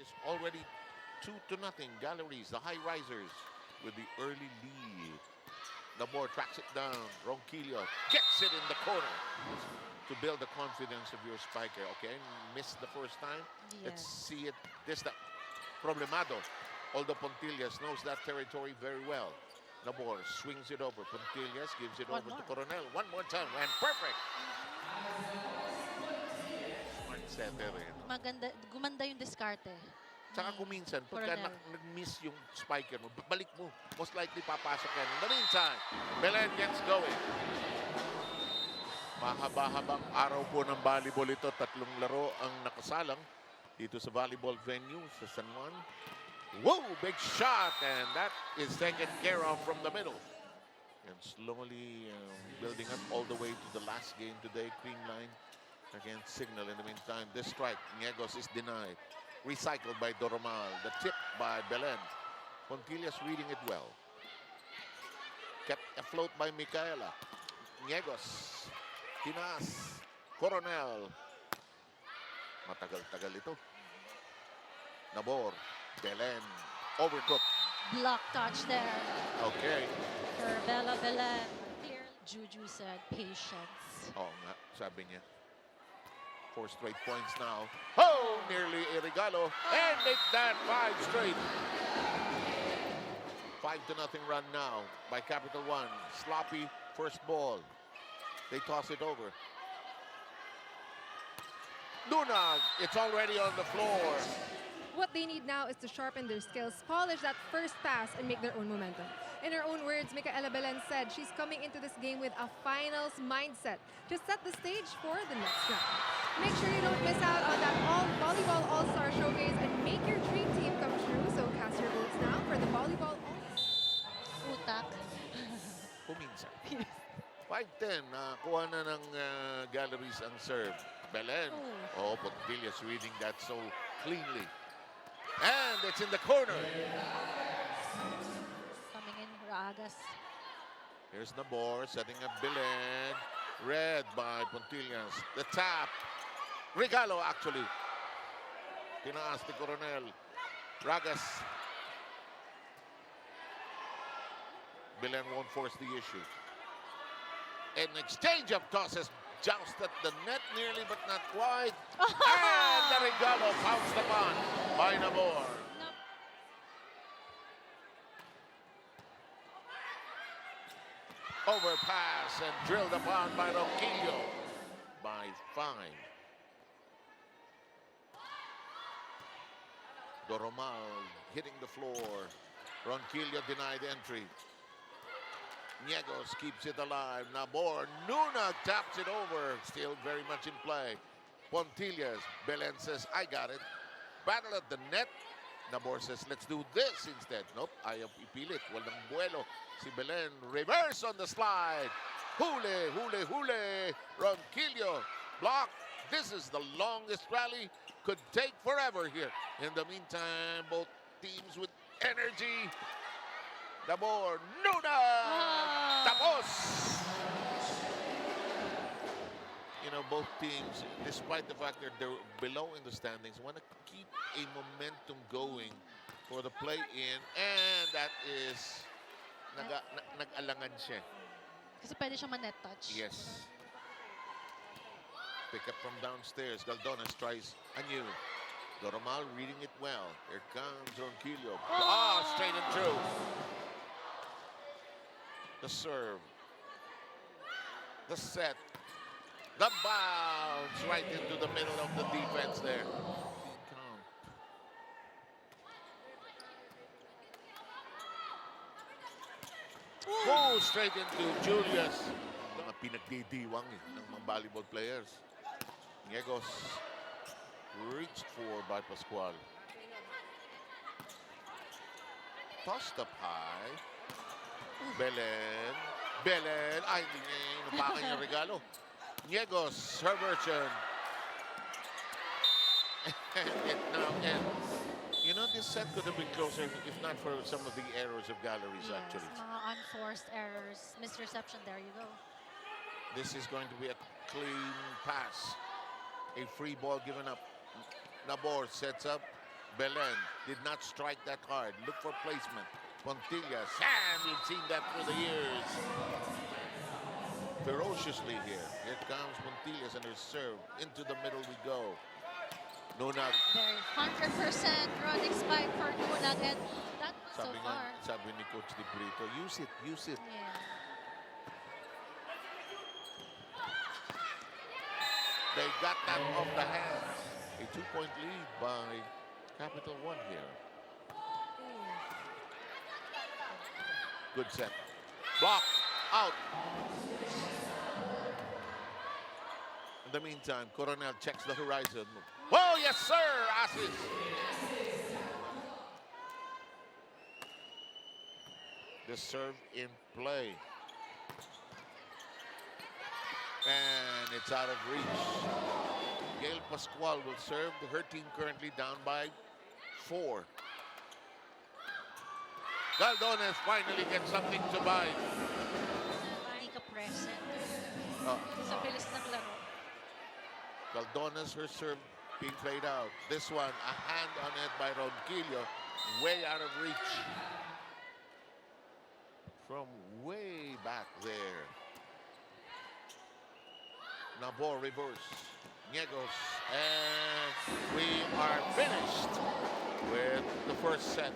is already 2-0. Galleries, the high risers, with the early lead. Nabor tracks it down. Ronquillo gets it in the corner to build the confidence of your spiker. Okay, missed the first time. Let's Yes. see it this time. Problemado. Although Pontillas knows that territory very well. Nabor swings it over. Pontillas gives it One over more. to Coronel. One more time. And perfect. Smart setter eh. Maganda, gumanda yung diskarte. Tsaka ni kung minsan, pagka Coronel. nag-miss yung spiker mo, balik mo. Most likely papasok yan. In the meantime, Belen gets going. Mahaba-habang araw po ng volleyball ito. 3 laro ang nakasalang dito sa volleyball venue sa San Juan. Whoa, big shot, and that is taken care of from the middle. And slowly building up all the way to the last game today, Cream Line against Signal. In the meantime, this strike, Niegos is denied. Recycled by Doromal. The tip by Belen. Pontillas reading it well. Kept afloat by Micaela. Niegos. Tinas. Coronel. Matagal-tagal ito. Nabor. Belen. Overcooked. Block touch there Okay. for Bella Belen. Clear. Juju said patience. Oo nga, sabi niya. 4 straight points now. Oh, nearly a regalo. And make that 5 straight. 5-0 run now by Capital One. Sloppy first ball. They toss it over. Dunag, it's already on the floor. What they need now is to sharpen their skills, polish that first pass, and make their own momentum. In her own words, Micaela Belen said she's coming into this game with a finals mindset to set the stage for the next round. Make sure you don't miss out on that Volleyball All-Star Showcase and make your dream team come true. So cast your votes now for the Volleyball All-Star. Utak. Kuminsan. 5-10, kuha na ng Galleries ang serve. Belen. Oh, Pontillas reading that so cleanly. And it's in the corner. Coming in, Ragas. Here's Nabor setting up Belen. Read by Pontillas. The tap. Regalo, actually. Tinaas ni Coronel. Ragas. Belen won't force the issue. An exchange of tosses. Joust at the net nearly, but not quite. And the regalo pounced upon by Nabor. No. Overpass and drilled upon by Ronquillo by 5. Doromal hitting the floor. Ronquillo denied entry. Niegos keeps it alive. Nabor, Nuna taps it over. Still very much in play. Pontillas, Belen says, I got it. Battle at the net. Nabor says, let's do this instead. Nope, ayaw ipilit. Walang buelo. Si Belen, reverse on the slide. Hule, hule, hule. Ronquillo, block. This is the longest rally. Could take forever here. In the meantime, both teams with energy. Nabor, Nuna! Tapos! You know, both teams, despite the fact that they're below in the standings, want to keep a momentum going for the play-in. And that is, nag-alangan siya. Kasi pwede siya ma-net touch. Yes. Pick up from downstairs. Galdones tries anew. Doromal reading it well. Here comes Ronquillo. Straight and true. The serve. The set. The bounce right into the middle of the defense there. Count. Oh, straight into Julius. Mga pinagdidiwang ng mga volleyball players. Niegos reached for by Pascual. Tossed up high. Belen. Belen. Ay, hindi niya inupakan yung regalo. Niegos, her version. And it now ends. You know, this set could have been closer if not for some of the errors of Galleries, Yes, actually. mga unforced errors. Misreception, there you go. This is going to be a clean pass. A free ball given up. Nabor sets up. Belen did not strike that hard. Look for placement. Pontillas, and we've seen that through the years. Ferociously here. Here comes Pontillas and her serve. Into the middle we go. Nunag. Very 100% running spike for Nunag, and that so Sabi far. sabi ni Coach Di Brito, use it, use it. Yeah. They got that off the hands. A 2-point lead by Capital One here. Good set. Block. Out. In the meantime, Coronel checks the horizon. Oh, yes, sir. Assist. The serve in play. And it's out of reach. Gail Pascual will serve. Her team currently down by 4. Galdones finally gets something to bite. Hindi ka present Oh, sa bilis ng laro. Galdones, her serve being played out. This one, a hand on it by Ronquillo. Way out of reach. From way back there. Nabor reverse. Niegos. And we are finished with the first set.